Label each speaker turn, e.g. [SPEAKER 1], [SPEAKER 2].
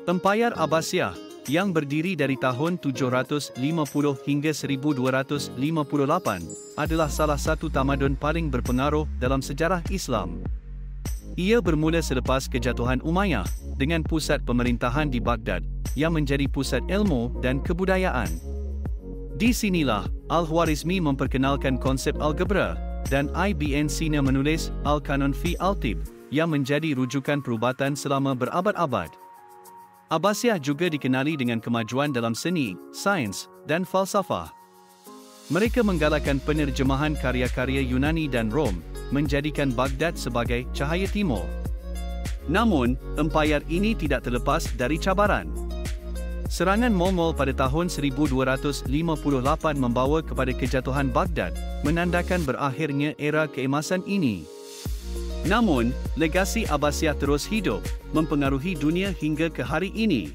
[SPEAKER 1] Empayar Abbasiyah, yang berdiri dari tahun 750 hingga 1258, adalah salah satu tamadun paling berpengaruh dalam sejarah Islam. Ia bermula selepas kejatuhan Umayyah, dengan pusat pemerintahan di Baghdad, yang menjadi pusat ilmu dan kebudayaan. Di sinilah, Al-Khwarizmi memperkenalkan konsep algebra, dan Ibn Sina menulis Al-Qanun fi Al-Tib, yang menjadi rujukan perubatan selama berabad-abad. Abbasiyah juga dikenali dengan kemajuan dalam seni, sains, dan falsafah. Mereka menggalakkan penerjemahan karya-karya Yunani dan Rom, menjadikan Baghdad sebagai cahaya timur. Namun, empayar ini tidak terlepas dari cabaran. Serangan Mongol pada tahun 1258 membawa kepada kejatuhan Baghdad, menandakan berakhirnya era keemasan ini. Namun, legasi Abbasiyah terus hidup, mempengaruhi dunia hingga ke hari ini.